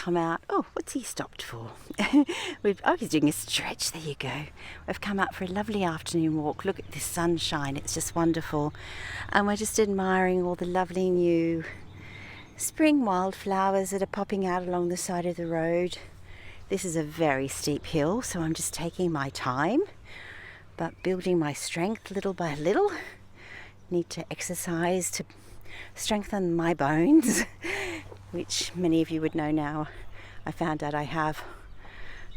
come out. Oh, what's he stopped for? He's doing a stretch. There you go. We've come out for a lovely afternoon walk. Look at this sunshine. It's just wonderful. And we're just admiring all the lovely new spring wildflowers that are popping out along the side of the road. This is a very steep hill, so I'm just taking my time, but building my strength little by little. Need to exercise to strengthen my bones, which many of you would know now. I found out I have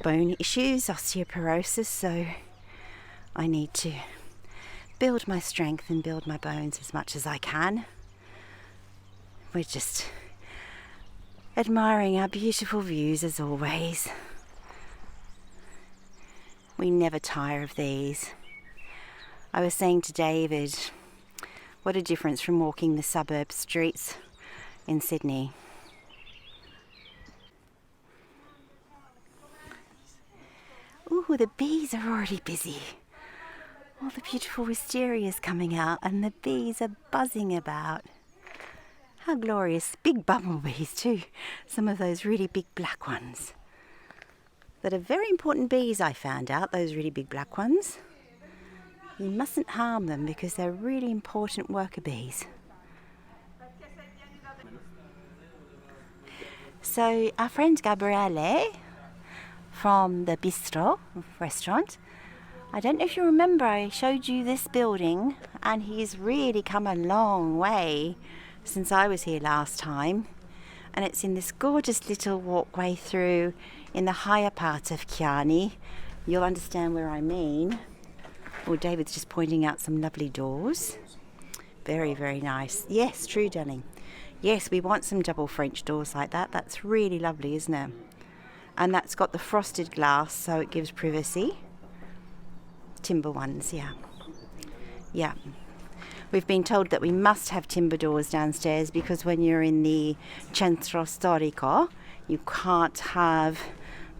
bone issues, osteoporosis, so I need to build my strength and build my bones as much as I can. We're just admiring our beautiful views as always. We never tire of these. I was saying to David, what a difference from walking the suburb streets in Sydney. Ooh, the bees are already busy. All the beautiful wisteria's coming out and the bees are buzzing about. How glorious. Big bumblebees too. Some of those really big black ones. That are very important bees, I found out, those really big black ones. You mustn't harm them because they're really important worker bees. So our friend Gabriele from the bistro restaurant, I don't know if you remember, I showed you this building and he's really come a long way since I was here last time, and it's in this gorgeous little walkway through in the higher part of Chianni. You'll understand where I mean. Well, David's just pointing out some lovely doors. Very, very nice. Yes, true, darling. Yes, we want some double French doors like that. That's really lovely, isn't it? And that's got the frosted glass, so it gives privacy. Timber ones, yeah. Yeah. We've been told that we must have timber doors downstairs because when you're in the Centro Storico, you can't have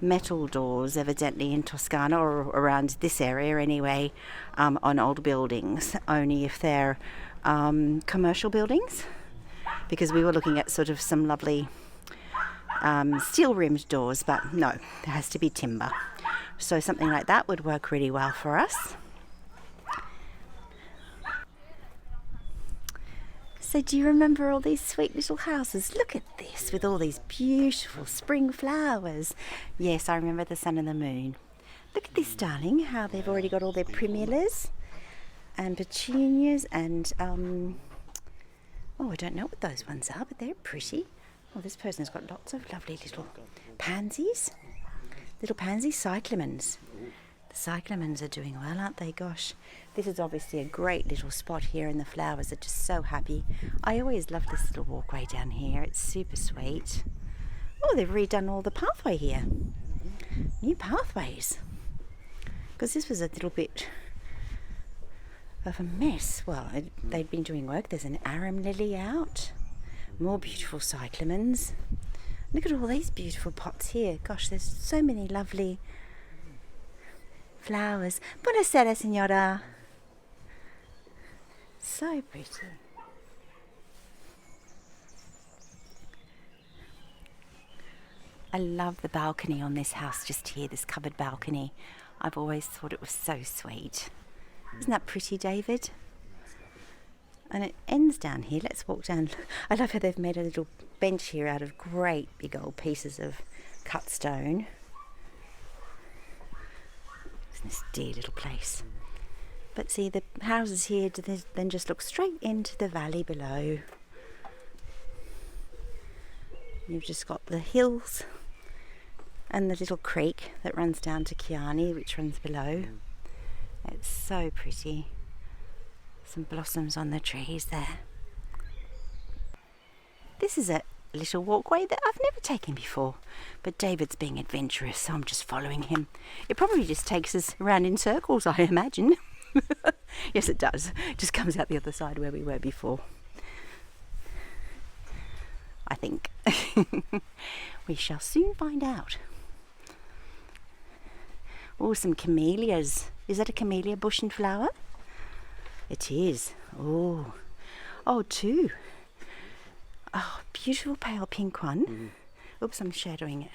metal doors, evidently, in Toscana or around this area anyway, on old buildings, only if they're commercial buildings. Because we were looking at sort of some lovely steel-rimmed doors, but no, there has to be timber. So something like that would work really well for us. So do you remember all these sweet little houses? Look at this, with all these beautiful spring flowers. Yes, I remember the sun and the moon. Look at this, darling, how they've already got all their primulas and petunias and, I don't know what those ones are, but they're pretty. Oh, this person's got lots of lovely little pansies. Little pansy cyclamens. The cyclamens are doing well, aren't they? Gosh, this is obviously a great little spot here and the flowers are just so happy. I always love this little walkway down here. It's super sweet. Oh, they've redone all the pathway here. New pathways. Because this was a little bit of a mess. Well, they'd been doing work. There's an arum lily out. More beautiful cyclamens. Look at all these beautiful pots here. Gosh, there's so many lovely flowers. Buonasera, signora. So pretty. I love the balcony on this house just here, this covered balcony. I've always thought it was so sweet. Isn't that pretty, David? And it ends down here. Let's walk down. I love how they've made a little bench here out of great big old pieces of cut stone. Isn't this dear little place? But see, the houses here then just look straight into the valley below. You've just got the hills and the little creek that runs down to Chianni, which runs below. It's so pretty. Some blossoms on the trees there. This is a little walkway that I've never taken before, but David's being adventurous, so I'm just following him. It probably just takes us around in circles, I imagine. Yes, it does. It just comes out the other side where we were before, I think. We shall soon find out. Oh, some camellias. Is that a camellia bush and flower? It is. Oh, two. Oh, beautiful pale pink one Oops, I'm shadowing it.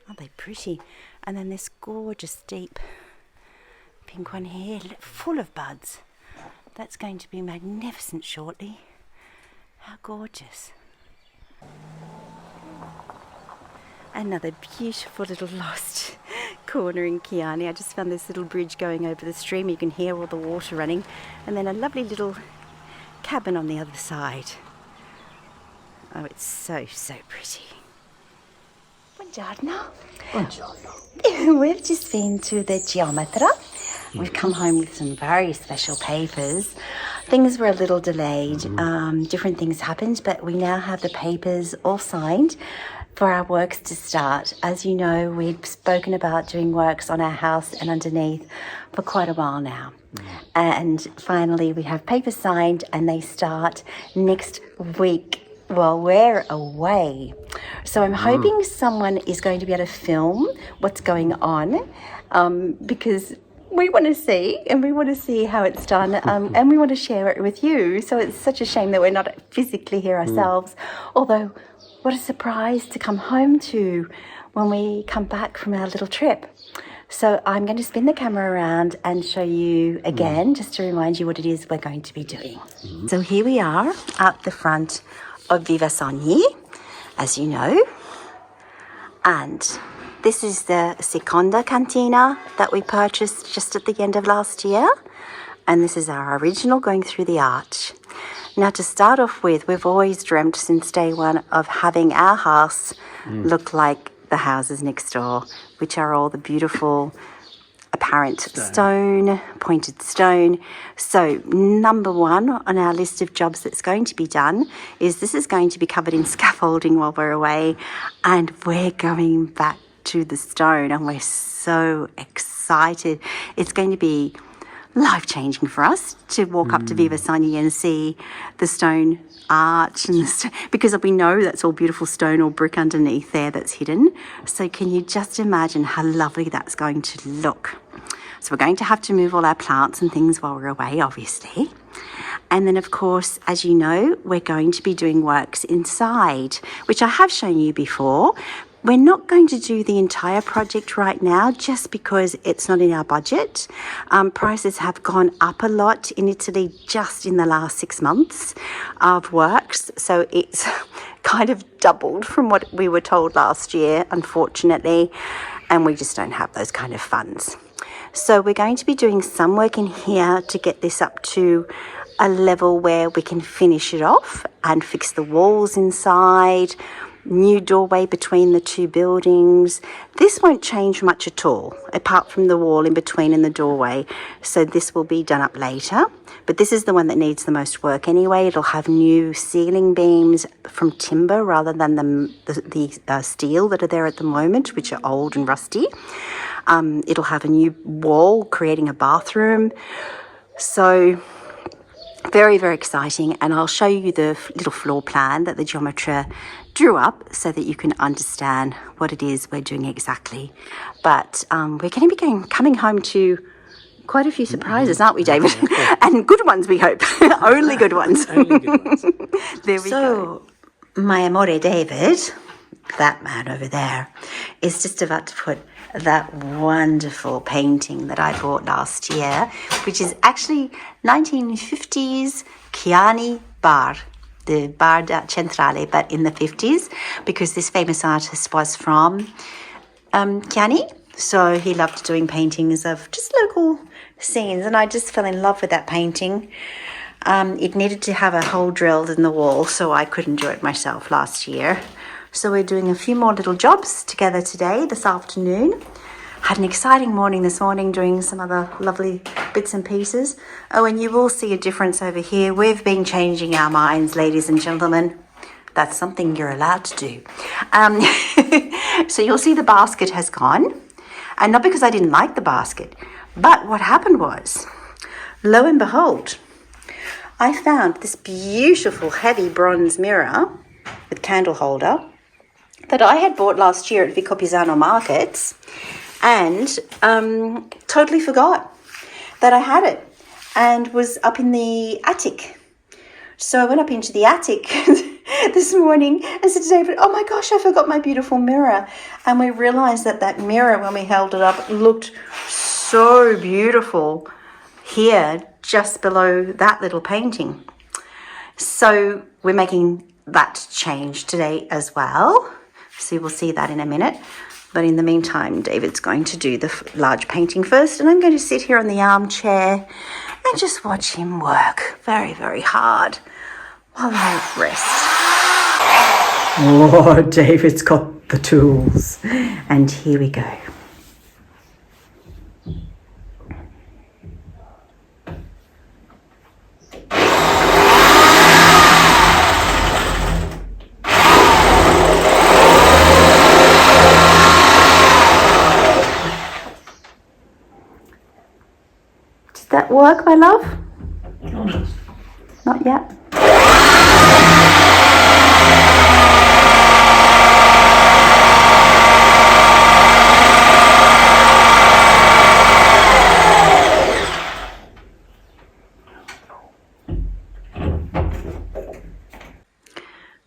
Aren't they pretty? And then this gorgeous deep pink one here, full of buds. That's going to be magnificent shortly. How gorgeous. Another beautiful little lost corner in Chianni. I just found this little bridge going over the stream. You can hear all the water running. And then a lovely little cabin on the other side. Oh, it's so, so pretty. Buongiorno. Buongiorno. We've just been to the geometra. We've come home with some very special papers. Things were a little delayed. Different things happened, but we now have the papers all signed for our works to start. As you know, we've spoken about doing works on our house and underneath for quite a while now. And finally, we have papers signed and they start next week. Well, we're away. So I'm hoping someone is going to be able to film what's going on because we want to see and we want to see how it's done and we want to share it with you. So it's such a shame that we're not physically here ourselves. Although, what a surprise to come home to when we come back from our little trip. So I'm going to spin the camera around and show you again, just to remind you what it is we're going to be doing. So here we are at the front of Vivasogni, as you know. And this is the Seconda Cantina that we purchased just at the end of last year. And this is our original going through the arch. Now, to start off with, we've always dreamt since day one of having our house look like the houses next door, which are all the beautiful apparent stone, pointed stone. So number one on our list of jobs that's going to be done is this is going to be covered in scaffolding while we're away, and we're going back to the stone, and we're so excited. It's going to be life-changing for us to walk up to Vivasogni and see the stone arch and because we know that's all beautiful stone or brick underneath there that's hidden. So can you just imagine how lovely that's going to look? So we're going to have to move all our plants and things while we're away, obviously. And then, of course, as you know, we're going to be doing works inside, which I have shown you before. We're not going to do the entire project right now just because it's not in our budget. Prices have gone up a lot in Italy just in the last 6 months of works. So it's kind of doubled from what we were told last year, unfortunately. And we just don't have those kind of funds. So we're going to be doing some work in here to get this up to a level where we can finish it off and fix the walls inside. New doorway between the two buildings. This won't change much at all, apart from the wall in between and the doorway. So this will be done up later. But this is the one that needs the most work anyway. It'll have new ceiling beams from timber rather than the steel that are there at the moment, which are old and rusty. It'll have a new wall creating a bathroom. So very, very exciting. And I'll show you the little floor plan that the geometer drew up so that you can understand what it is we're doing exactly. But we're going to be coming home to quite a few surprises, aren't we, David? And good ones, we hope. Only good ones. Only good ones. There we go. My amore David, that man over there, is just about to put that wonderful painting that I bought last year, which is actually 1950s Chianni bar. The bar centrale, but in the 50s, because this famous artist was from Chianni. So he loved doing paintings of just local scenes, and I just fell in love with that painting. It needed to have a hole drilled in the wall, so I couldn't do it myself last year. So we're doing a few more little jobs together today, this afternoon. Had an exciting morning this morning doing some other lovely bits and pieces. Oh, and you will see a difference over here. We've been changing our minds, ladies and gentlemen. That's something you're allowed to do. So you'll see the basket has gone. And not because I didn't like the basket, but what happened was, lo and behold, I found this beautiful heavy bronze mirror with candle holder that I had bought last year at Vico Pisano Markets. And totally forgot that I had it and was up in the attic. So I went up into the attic this morning and said to David, oh my gosh, I forgot my beautiful mirror. And we realised that that mirror, when we held it up, looked so beautiful here, just below that little painting. So we're making that change today as well. So we'll see that in a minute. But in the meantime, David's going to do the large painting first, and I'm going to sit here on the armchair and just watch him work very, very hard while I rest. Oh, David's got the tools. And here we go. Does that work, my love? Not yet.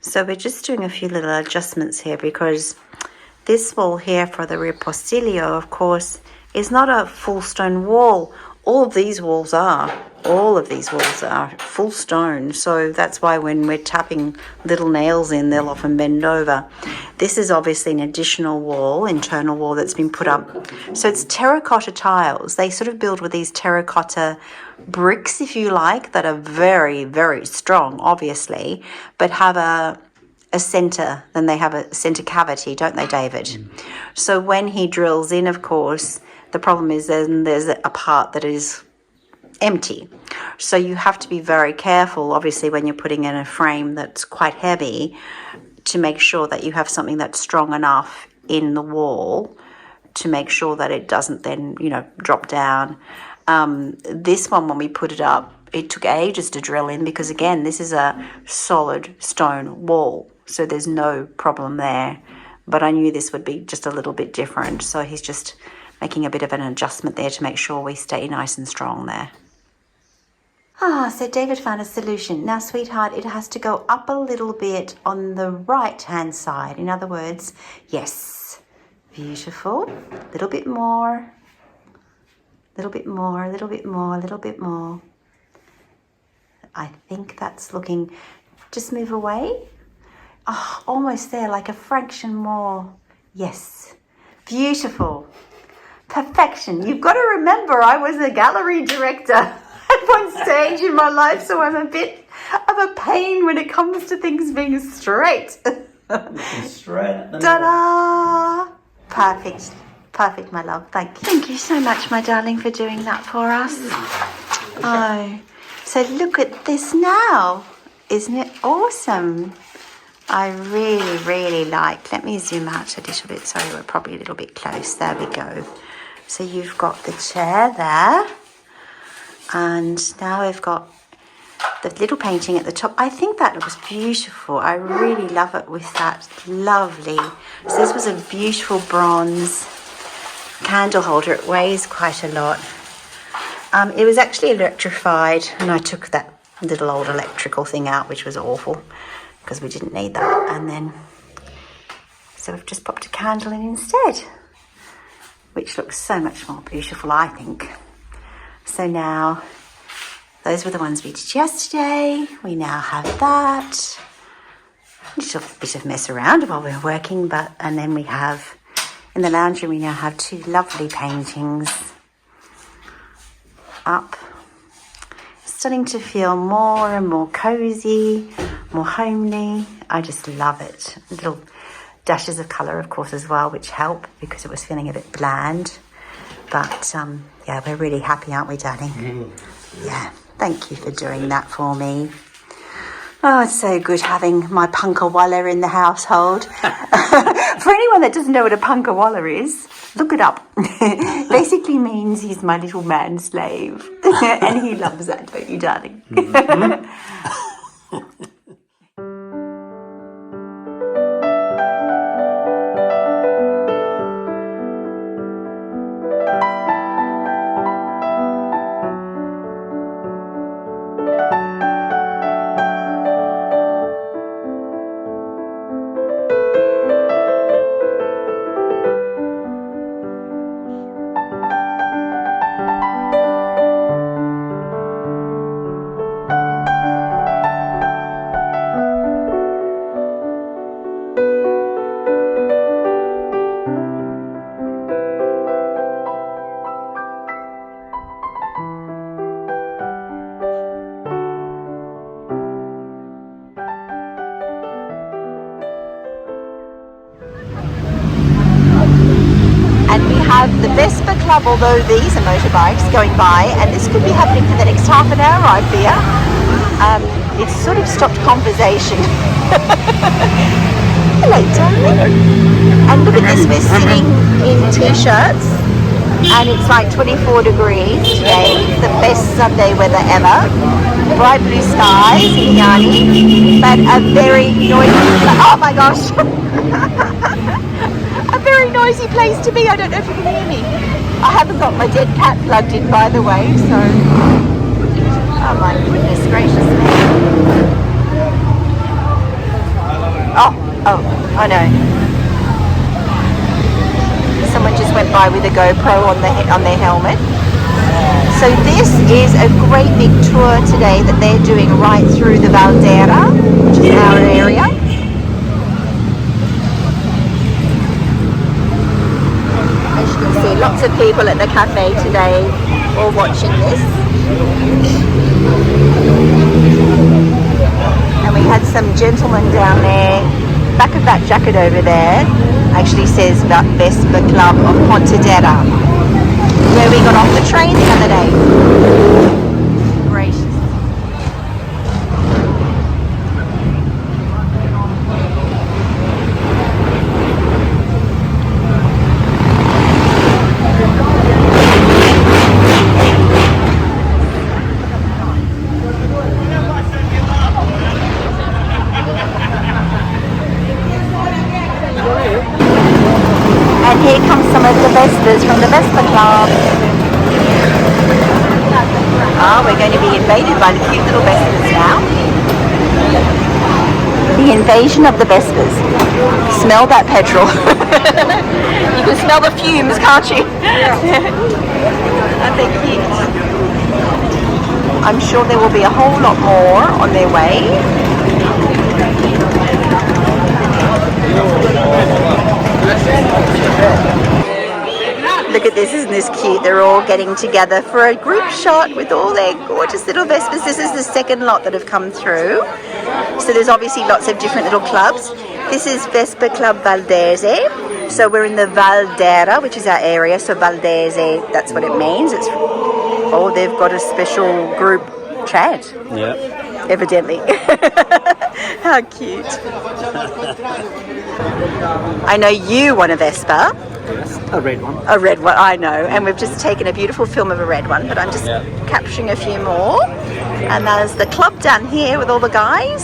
So we're just doing a few little adjustments here because this wall here for the ripostiglio, of course, is not a full stone wall. All of these walls are full stone. So that's why when we're tapping little nails in, they'll often bend over. This is obviously an additional wall, internal wall that's been put up. So it's terracotta tiles. They sort of build with these terracotta bricks, if you like, that are very, very strong, obviously, but have a center, then they have a center cavity, don't they, David? So when he drills in, of course, the problem is then there's a part that is empty. So you have to be very careful, obviously, when you're putting in a frame that's quite heavy, to make sure that you have something that's strong enough in the wall to make sure that it doesn't then, drop down. This one, when we put it up, it took ages to drill in because, again, this is a solid stone wall. So there's no problem there. But I knew this would be just a little bit different. So he's just making a bit of an adjustment there to make sure we stay nice and strong there. So David found a solution. Now, sweetheart, it has to go up a little bit on the right-hand side. In other words, yes. Beautiful. A little bit more. A little bit more, a little bit more, a little bit more. I think that's looking... Just move away. Oh, almost there, like a fraction more. Yes. Beautiful. Perfection. You've got to remember, I was a gallery director at one stage in my life, so I'm a bit of a pain when it comes to things being straight. Straight. Ta-da! Perfect. Perfect, my love. Thank you. Thank you so much, my darling, for doing that for us. Oh, so look at this now. Isn't it awesome? I really, really like. Let me zoom out a little bit. Sorry, we're probably a little bit close. There we go. So you've got the chair there. And now we've got the little painting at the top. I think that looks beautiful. I really love it with that. Lovely. So this was a beautiful bronze candle holder. It weighs quite a lot. It was actually electrified, and I took that little old electrical thing out, which was awful because we didn't need that. And then so we've just popped a candle in instead, which looks so much more beautiful, I think. So now those were the ones we did yesterday. We now have that. A little bit of mess around while we're working, and then we have in the lounge room, we now have two lovely paintings up. Starting to feel more and more cozy, more homely. I just love it. Little dashes of colour, of course, as well, which help because it was feeling a bit bland. But, yeah, we're really happy, aren't we, darling? Yeah, thank you for doing that for me. Oh, it's so good having my punkawalla in the household. For anyone that doesn't know what a punkawalla is, look it up. Basically means he's my little man slave. And he loves that, don't you, darling? club, although these are motorbikes going by, and this could be happening for the next half an hour, I fear. It's sort of stopped conversation. Hello, darling. And look at this, we're sitting in t-shirts, and it's like 24 degrees today, the best Sunday weather ever. Bright blue skies in Chianni, but a very noisy, oh my gosh, a very noisy place to be. I don't know if you can hear me. I haven't got my dead cat plugged in, by the way, so, oh my goodness gracious me. Oh no. Someone just went by with a GoPro on their helmet. So this is a great big tour today that they're doing right through the Valdera, which is our area. As you can see, lots of people at the cafe today all watching this. And we had some gentlemen down there. Back of that jacket over there actually says about Vespa Club of Pontedera, where we got off the train the other day. Gracious. And here comes some of the Vespas from the Vespa Club. We're going to be invaded by the cute little Vespas now. The invasion of the Vespas. Smell that petrol. You can smell the fumes, can't you? Aren't they cute? I'm sure there will be a whole lot more on their way. Look at this, isn't this cute? They're all getting together for a group shot with all their gorgeous little Vespas. This is the second lot that have come through. So there's obviously lots of different little clubs. This is Vespa Club Valdese. So we're in the Valdera, which is our area. So Valdese, that's what it means. It's, oh, they've got a special group chat. Yeah. Evidently. How cute. I know you want a Vespa. Yes, a red one. A red one, I know. And we've just taken a beautiful film of a red one, but I'm just capturing a few more. And there's the club down here with all the guys.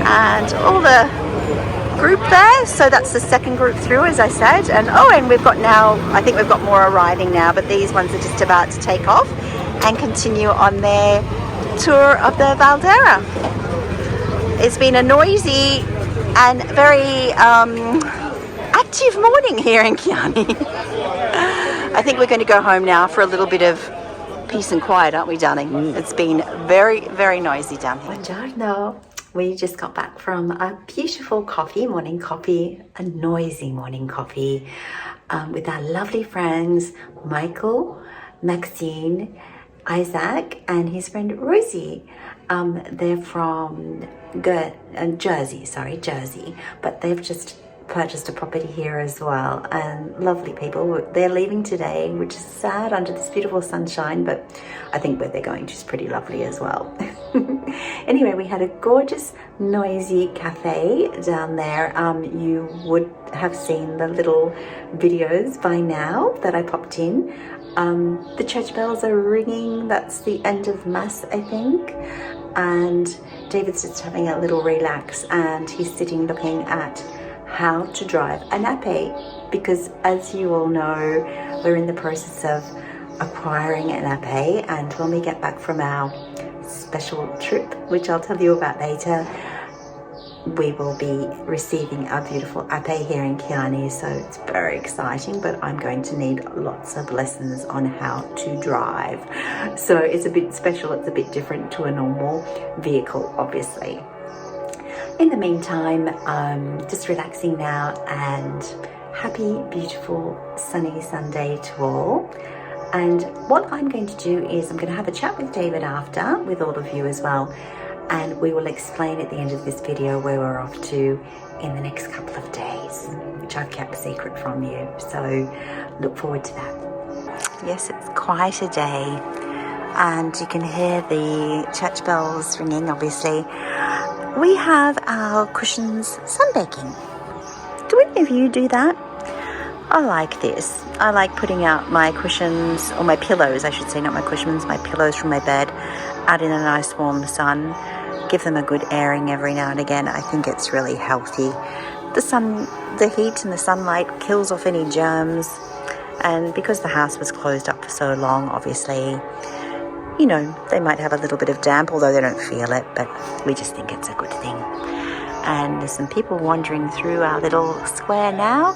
And all the group there. So that's the second group through, as I said. And and we've got now, I think we've got more arriving now, but these ones are just about to take off and continue on their tour of the Valdera. It's been a noisy and very active morning here in Chianni. I think we're going to go home now for a little bit of peace and quiet, aren't we, darling? It's been very, very noisy down here. Buongiorno. We just got back from a beautiful coffee, morning coffee, a noisy morning coffee with our lovely friends Michael, Maxine, Isaac and his friend Rosie. They're from Jersey, but they've just purchased a property here as well, and lovely people. They're leaving today, which is sad under this beautiful sunshine, but I think where they're going to is pretty lovely as well. Anyway, we had a gorgeous noisy cafe down there. You would have seen the little videos by now that I popped in. The church bells are ringing. That's the end of mass, I think, and David's just having a little relax, and he's sitting looking at how to drive an ape, because as you all know, we're in the process of acquiring an ape, and when we get back from our special trip, which I'll tell you about later, we will be receiving our beautiful ape here in Chianni, so it's very exciting, but I'm going to need lots of lessons on how to drive. So it's a bit special, it's a bit different to a normal vehicle, obviously. In the meantime, just relaxing now, and happy, beautiful, sunny Sunday to all. And what I'm going to do is I'm going to have a chat with David after, with all of you as well. and we will explain at the end of this video where we're off to in the next couple of days, which I've kept secret from you, so look forward to that. Yes, it's quite a day, and you can hear the church bells ringing, obviously. We have our cushions sunbaking. Do any of you do that? I like this. I like putting out my cushions, or my pillows, I should say, not my cushions, my pillows from my bed, out in a nice warm sun. Give them a good airing every now and again. I think it's really healthy. The heat and the sunlight kills off any germs. And because the house was closed up for so long, obviously, you know, they might have a little bit of damp, although they don't feel it, but we just think it's a good thing. And there's some people wandering through our little square now,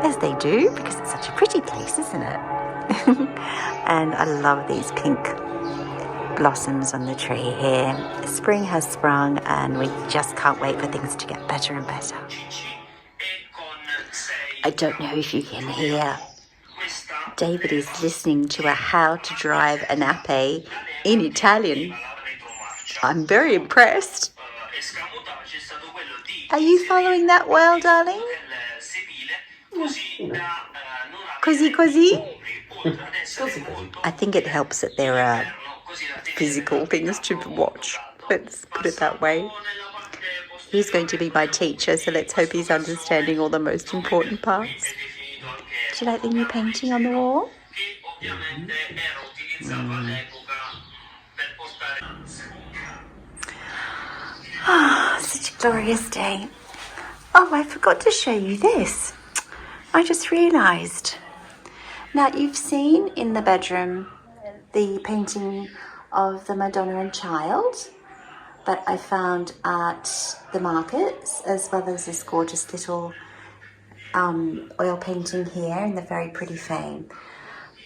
as they do, because it's such a pretty place, isn't it? And I love these pink blossoms on the tree here. Spring has sprung, and we just can't wait for things to get better and better. I don't know if you can hear. David is listening to a how to drive an ape in Italian. I'm very impressed. Are you following that well, darling? Così così? I think it helps that there are physical things to watch. Let's put it that way. He's going to be my teacher, so let's hope he's understanding all the most important parts. Do you like the new painting on the wall? Such a glorious day. Oh, I forgot to show you this. I just realised. Now, you've seen in the bedroom the painting of the Madonna and Child that I found at the markets, as well as this gorgeous little oil painting here in the very pretty frame.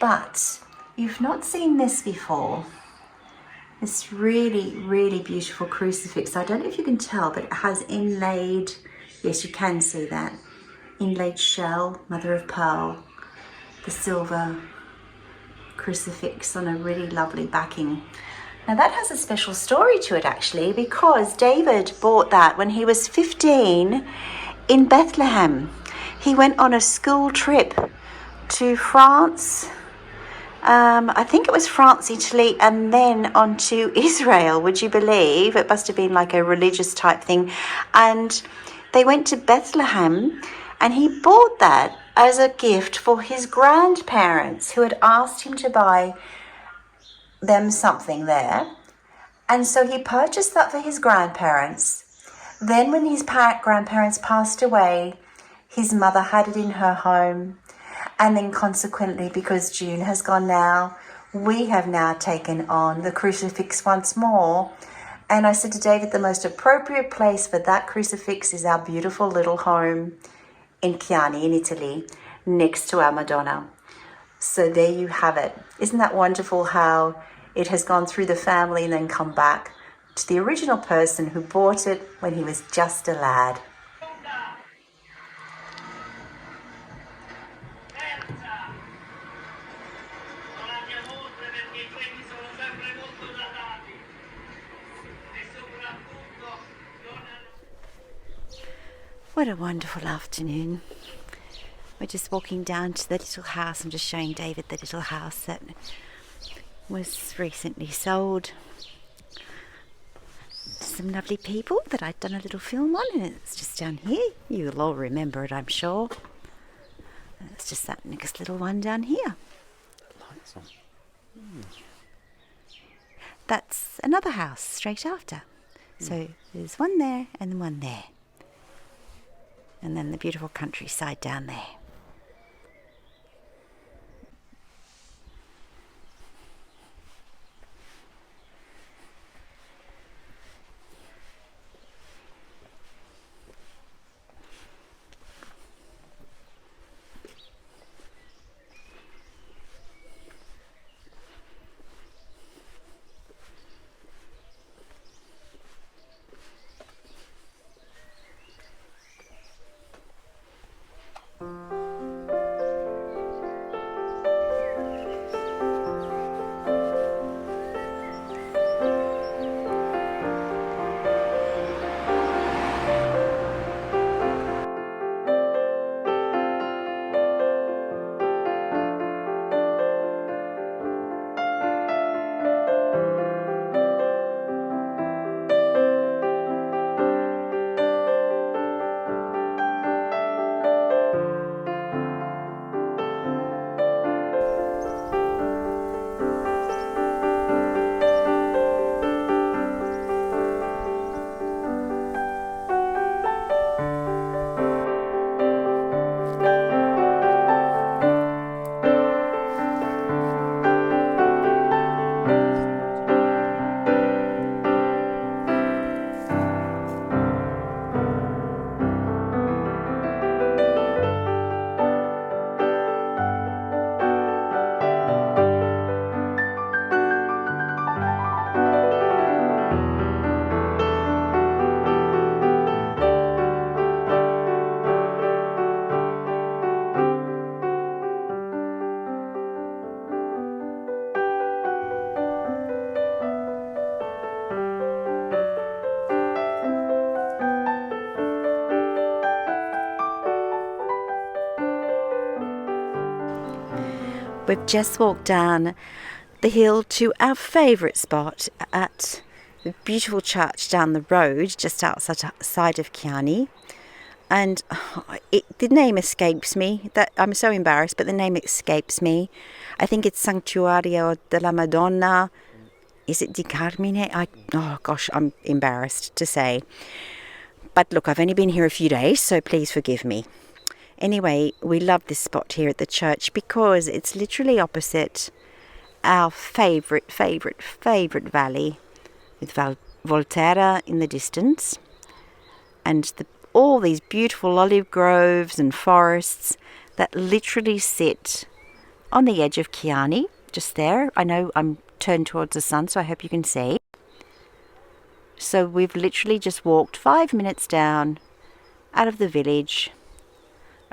But you've not seen this before. This really, really beautiful crucifix. I don't know if you can tell, but it has inlaid, yes, you can see that, inlaid shell, mother of pearl, the silver crucifix on a really lovely backing. Now that has a special story to it actually, because David bought that when he was 15 in Bethlehem. He went on a school trip to France, I think it was France, Italy, and then on to Israel, would you believe? It must have been like a religious type thing. And they went to Bethlehem, and he bought that as a gift for his grandparents, who had asked him to buy them something there. And so he purchased that for his grandparents. Then when his grandparents passed away, his mother had it in her home. And then consequently, because June has gone now, we have now taken on the crucifix once more. And I said to David, the most appropriate place for that crucifix is our beautiful little home in Chianni, in Italy, next to our Madonna. So there you have it. Isn't that wonderful how it has gone through the family and then come back to the original person who bought it when he was just a lad. What a wonderful afternoon. We're just walking down to the little house. I'm just showing David the little house that was recently sold to some lovely people that I'd done a little film on, and it's just down here. You'll all remember it, I'm sure. And it's just that next little one down here. Lights on. That's another house straight after. So there's one there and one there. And then the beautiful countryside down there. We've just walked down the hill to our favourite spot at the beautiful church down the road, just outside of Chianni. And the name escapes me. That I'm so embarrassed, but the name escapes me. I think it's Santuario della Madonna. Is it Di Carmine? Oh gosh, I'm embarrassed to say. But look, I've only been here a few days, so please forgive me. Anyway, we love this spot here at the church because it's literally opposite our favourite valley, with Volterra in the distance, and all these beautiful olive groves and forests that literally sit on the edge of Chianni, just there. I know I'm turned towards the sun, so I hope you can see. So we've literally just walked 5 minutes down out of the village,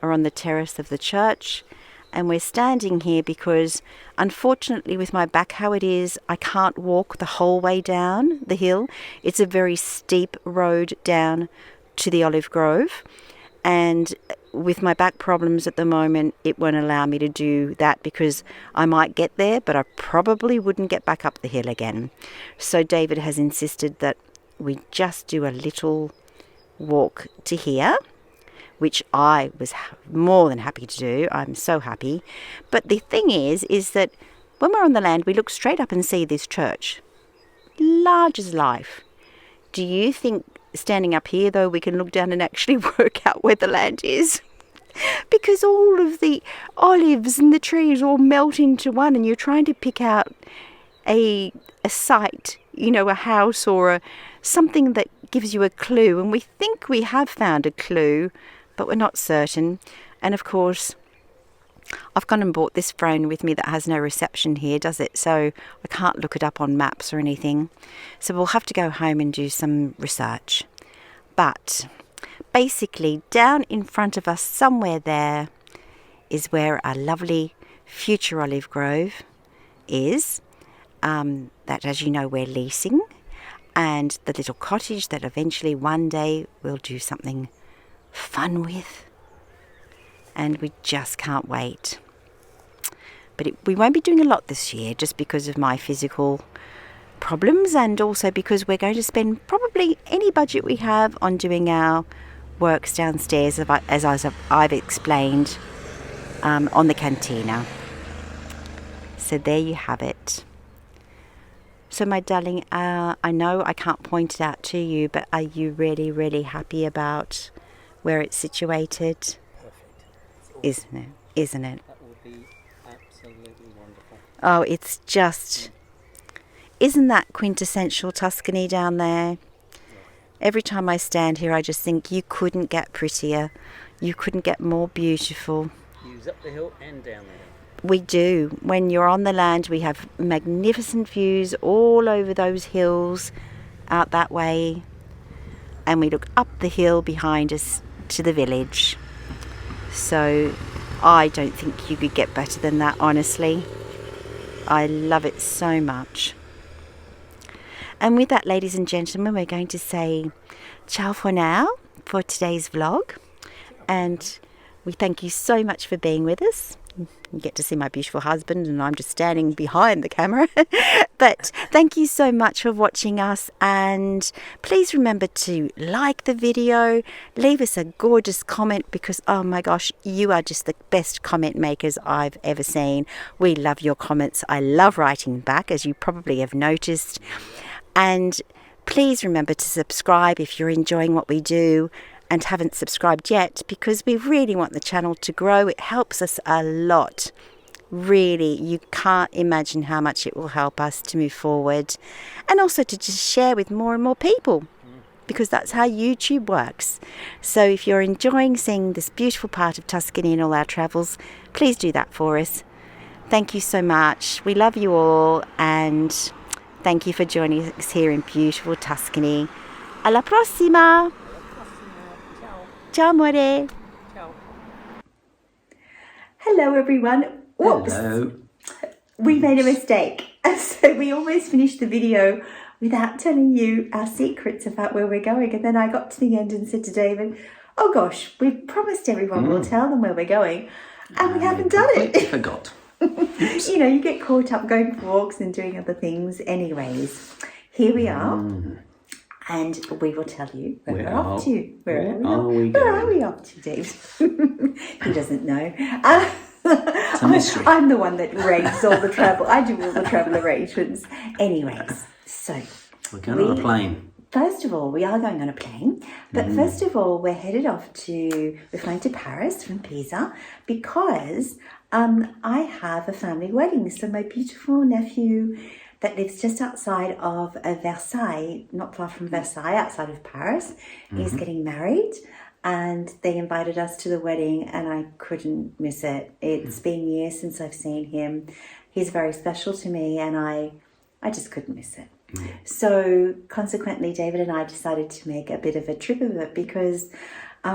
or on the terrace of the church, and we're standing here because unfortunately with my back how it is, I can't walk the whole way down the hill. It's a very steep road down to the olive grove, and with my back problems at the moment, it won't allow me to do that because I might get there, but I probably wouldn't get back up the hill again. So David has insisted that we just do a little walk to here, which I was more than happy to do. I'm so happy. But the thing is that when we're on the land, we look straight up and see this church, large as life. Do you think standing up here, though, we can look down and actually work out where the land is? Because all of the olives and the trees all melt into one, and you're trying to pick out a site, a house or something that gives you a clue. And we think we have found a clue, but we're not certain. And of course, I've gone and bought this phone with me that has no reception here, does it? So I can't look it up on maps or anything. So we'll have to go home and do some research. But basically, down in front of us, somewhere there, is where our lovely future olive grove is. That, as you know, we're leasing. And the little cottage that eventually one day we'll do something fun with. And we just can't wait. But we won't be doing a lot this year just because of my physical problems, and also because we're going to spend probably any budget we have on doing our works downstairs, as I've explained, on the cantina. So there you have it. So my darling, I know I can't point it out to you, but are you really, really happy about where it's situated? Perfect. Isn't it? That would be absolutely wonderful. Oh, it's just... Isn't that quintessential Tuscany down there? Every time I stand here, I just think you couldn't get prettier. You couldn't get more beautiful. Views up the hill and down the hill. We do. When you're on the land, we have magnificent views all over those hills out that way. And we look up the hill behind us to the village. So I don't think you could get better than that, honestly. I love it so much. And with that, ladies and gentlemen, we're going to say ciao for now for today's vlog. And we thank you so much for being with us. You get to see my beautiful husband, and I'm just standing behind the camera. But thank you so much for watching us, and please remember to like the video, leave us a gorgeous comment, because oh my gosh, you are just the best comment makers I've ever seen. We love your comments. I love writing back, as you probably have noticed. And please remember to subscribe if you're enjoying what we do and haven't subscribed yet, because we really want the channel to grow. It helps us a lot. Really, you can't imagine how much it will help us to move forward, and also to just share with more and more people, because that's how YouTube works. So if you're enjoying seeing this beautiful part of Tuscany and all our travels, please do that for us. Thank you so much. We love you all, and thank you for joining us here in beautiful Tuscany. Alla prossima! Ciao, amore. Ciao. Hello, everyone. Whoops. Hello. We made a mistake. So we almost finished the video without telling you our secrets about where we're going. And then I got to the end and said to David, oh gosh, we promised everyone we'll tell them where we're going. And we haven't done it. Completely forgot. You know, you get caught up going for walks and doing other things. Anyways, here we are. And we will tell you where we're off to. Where are we off to, Dave? He doesn't know. It's a mystery. I'm the one that arranges all the travel. I do all the travel arrangements. Anyways, so We're going on a plane. First of all, we are going on a plane. But first of all, we're flying to Paris from Pisa because I have a family wedding. So my beautiful nephew that lives just outside of Versailles, not far from Versailles, outside of Paris, is getting married. And they invited us to the wedding and I couldn't miss it. It's been years since I've seen him. He's very special to me and I just couldn't miss it. So consequently, David and I decided to make a bit of a trip of it because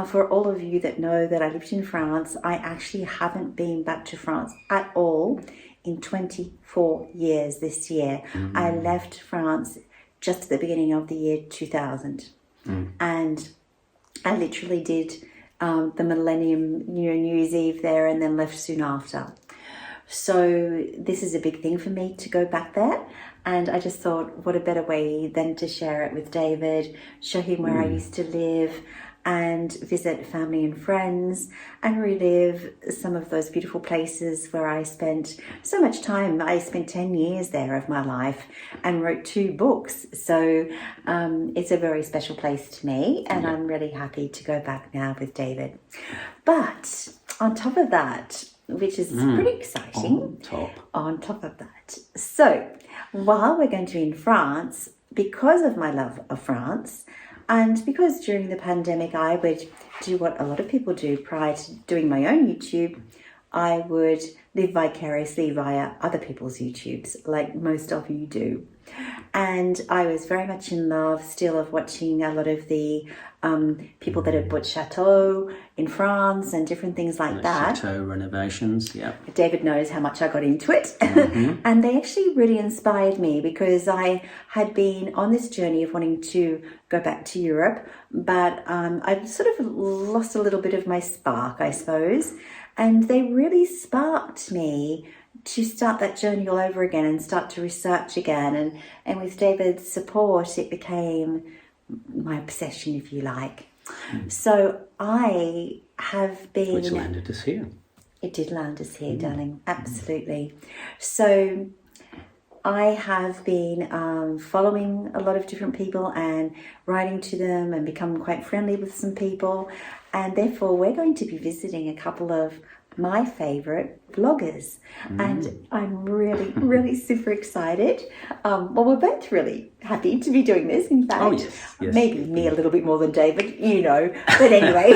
for all of you that know that I lived in France, I actually haven't been back to France at all in 24 years this year. I left France just at the beginning of the year 2000. And I literally did the Millennium New Year's Eve there and then left soon after. So this is a big thing for me to go back there. And I just thought, what a better way than to share it with David, show him where I used to live and visit family and friends and relive some of those beautiful places where I spent so much time. I spent 10 years there of my life and wrote 2 books. So it's a very special place to me and I'm really happy to go back now with David. But on top of that, which is pretty exciting. On top of that. So while we're going to be in France, because of my love of France, and because during the pandemic I would do what a lot of people do prior to doing my own YouTube, I would live vicariously via other people's YouTubes, like most of you do. And I was very much in love still of watching a lot of the people that had bought chateaux in France and different things like that. Chateau renovations, yeah. David knows how much I got into it. And they actually really inspired me because I had been on this journey of wanting to go back to Europe, but I'd sort of lost a little bit of my spark, I suppose. And they really sparked me to start that journey all over again and start to research again. And with David's support, it became my obsession, if you like. So I have been... Which landed us here. It did land us here, darling. Absolutely. So I have been following a lot of different people and writing to them and become quite friendly with some people. And therefore, we're going to be visiting a couple of my favourite vloggers. And I'm really, really super excited. Well, we're both really happy to be doing this, in fact. Maybe me a little bit more than David, you know. But anyway,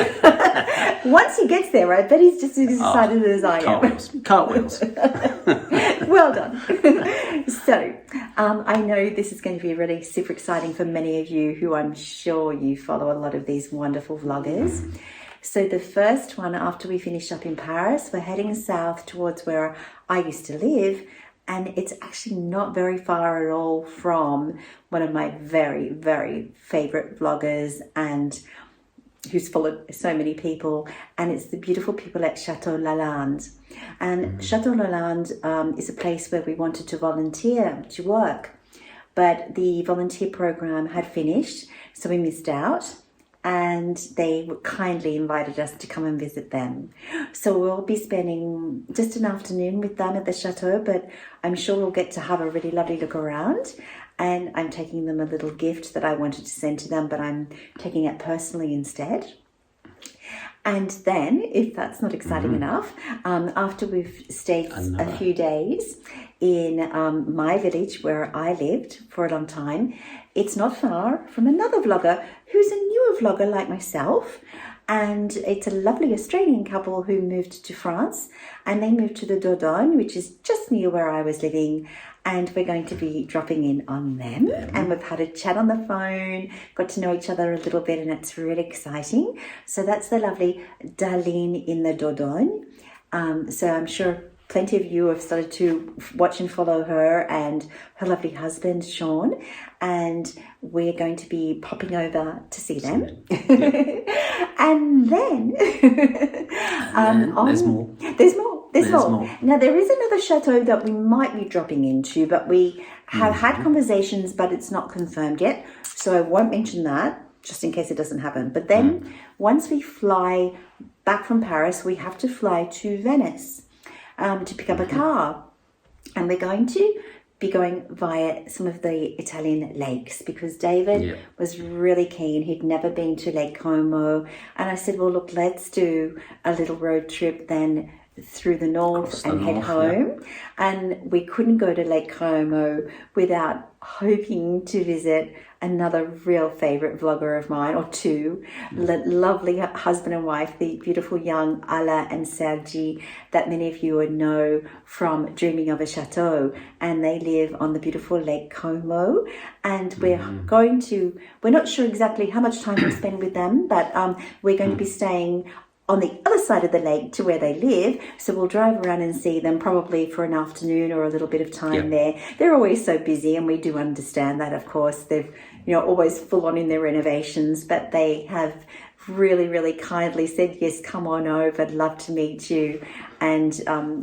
once he gets there, I bet he's just as excited as I am. Cartwheels. Well done. So, I know this is going to be really super exciting for many of you who I'm sure you follow a lot of these wonderful vloggers. So the first one, after we finish up in Paris, we're heading south towards where I used to live. And it's actually not very far at all from one of my very, very favourite vloggers and who's followed so many people. And it's the beautiful people at Chateau Lalande. And Chateau Lalande is a place where we wanted to volunteer to work. But the volunteer program had finished, so we missed out. And they kindly invited us to come and visit them. So we'll be spending just an afternoon with them at the chateau, but I'm sure we'll get to have a really lovely look around. And I'm taking them a little gift that I wanted to send to them, but I'm taking it personally instead. And then, if that's not exciting enough, after we've stayed a few days in my village where I lived for a long time, it's not far from another vlogger who's a newer vlogger like myself. And it's a lovely Australian couple who moved to France, and they moved to the Dordogne, which is just near where I was living. And we're going to be dropping in on them. And we've had a chat on the phone, got to know each other a little bit, and it's really exciting. So that's the lovely Darlene in the Dordogne. So I'm sure plenty of you have started to watch and follow her and her lovely husband, Sean. And we're going to be popping over to see them. And then... there's more. There's more. There's more. Now, there is another chateau that we might be dropping into, but we have had conversations, but it's not confirmed yet. So I won't mention that, just in case it doesn't happen. But then once we fly back from Paris, we have to fly to Venice to pick up a car. And we're going to be going via some of the Italian lakes because David was really keen. He'd never been to Lake Como. And I said, well, look, let's do a little road trip then through the north and head home. And we couldn't go to Lake Como without hoping to visit another real favorite vlogger of mine, or two, lovely husband and wife, the beautiful young Ala and Sergi, that many of you would know from Dreaming of a Chateau, and they live on the beautiful Lake Como. And we're not sure exactly how much time we'll spend with them, but we're going to be staying on the other side of the lake to where they live. So we'll drive around and see them probably for an afternoon or a little bit of time there. They're always so busy, and we do understand that, of course. They've, always full on in their renovations, but they have really, really kindly said, yes, come on over, I'd love to meet you. And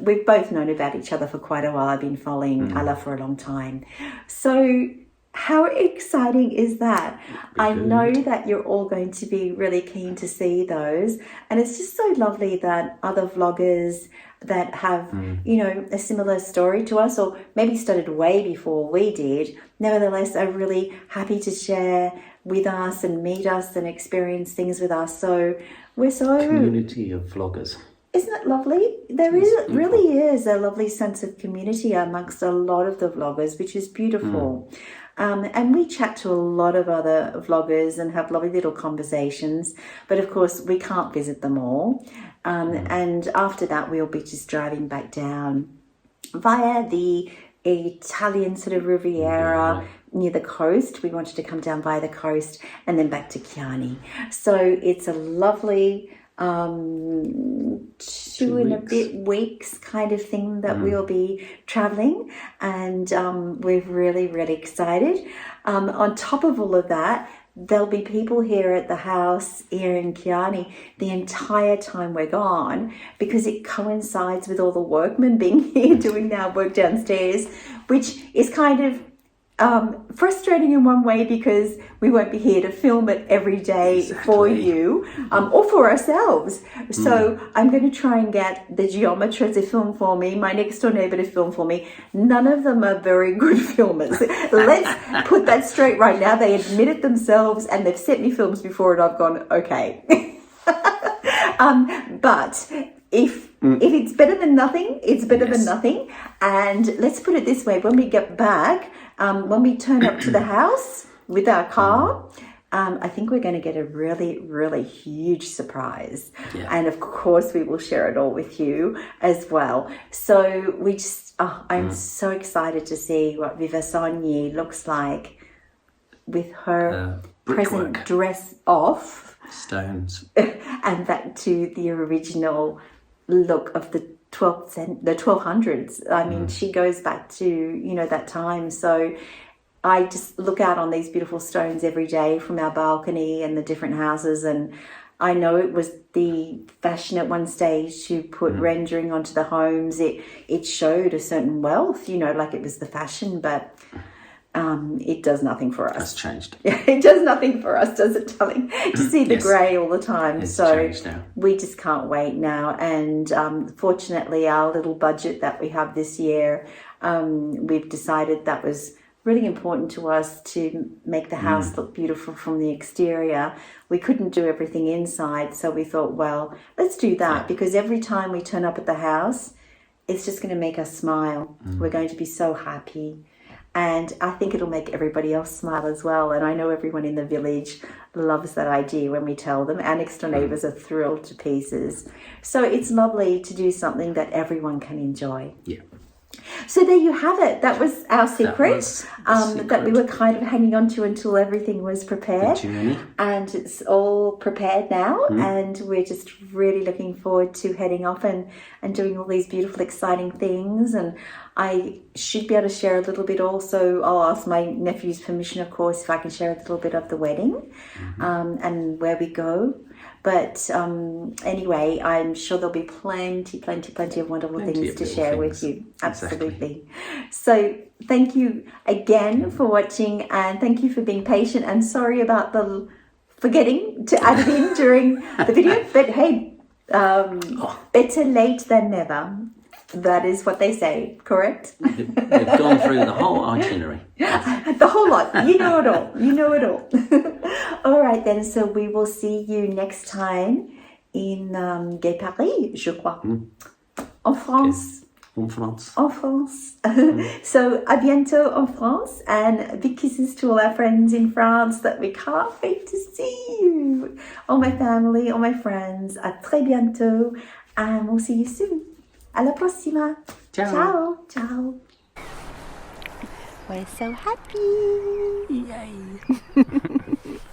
we've both known about each other for quite a while. I've been following Ala for a long time. So how exciting is that? I know that you're all going to be really keen to see those. And it's just so lovely that other vloggers that have, a similar story to us, or maybe started way before we did, nevertheless are really happy to share with us and meet us and experience things with us. So we're so... Community of vloggers. Isn't it lovely? Really is a lovely sense of community amongst a lot of the vloggers, which is beautiful. And we chat to a lot of other vloggers and have lovely little conversations. But of course, we can't visit them all. And after that, we'll be just driving back down via the Italian sort of Riviera near the coast. We wanted to come down via the coast and then back to Chianni. So it's a lovely 2 and a bit weeks kind of thing that we'll be traveling, and we're really, really excited. On top of all of that, there'll be people here at the house here in Chianni the entire time we're gone, because it coincides with all the workmen being here doing our work downstairs, which is kind of frustrating in one way, because we won't be here to film it every day for you or for ourselves. So I'm going to try and get the geometer to film for me, my next door neighbor to film for me. None of them are very good filmers. Let's put that straight right now. They admit it themselves, and they've sent me films before and I've gone, okay. But if it's better than nothing, it's better than nothing. And let's put it this way, when we get back, when we turn up to the house with our car, I think we're going to get a really, really huge surprise. And of course, we will share it all with you as well. So we just, I'm so excited to see what Vivasogni looks like with her present dress off. Stones. And back to the original look of the 1200s. I mean, she goes back to, that time. So I just look out on these beautiful stones every day from our balcony and the different houses. And I know it was the fashion at one stage to put rendering onto the homes. It showed a certain wealth, like it was the fashion, but it does nothing for us. That's changed. It does nothing for us, does it, darling? To see the grey all the time. It's so changed now. We just can't wait now. And fortunately, our little budget that we have this year, we've decided that was really important to us to make the house look beautiful from the exterior. We couldn't do everything inside, so we thought, well, let's do that, because every time we turn up at the house, it's just going to make us smile. We're going to be so happy. And I think it'll make everybody else smile as well. And I know everyone in the village loves that idea when we tell them. Our next door neighbours are thrilled to pieces. So it's lovely to do something that everyone can enjoy. Yeah. So there you have it. That was our secret, that we were kind of hanging on to until everything was prepared. And it's all prepared now. And we're just really looking forward to heading off and doing all these beautiful, exciting things. And I should be able to share a little bit also. I'll ask my nephew's permission, of course, if I can share a little bit of the wedding and where we go. But anyway, I'm sure there'll be plenty of wonderful things to share with you. Absolutely. Exactly. So thank you again for watching, and thank you for being patient, and sorry about the forgetting to add it in during the video. But hey, better late than never. That is what they say, correct? We've gone through the whole itinerary. The whole lot. You know it all. You know it all. All right then, so we will see you next time in Gay Paris, je crois. En France. Okay. En France. En France. So, à bientôt en France, and big kisses to all our friends in France that we can't wait to see you. All my family, all my friends. À très bientôt, and we'll see you soon. Alla prossima. Ciao. Ciao. Ciao. We're so happy. Yay.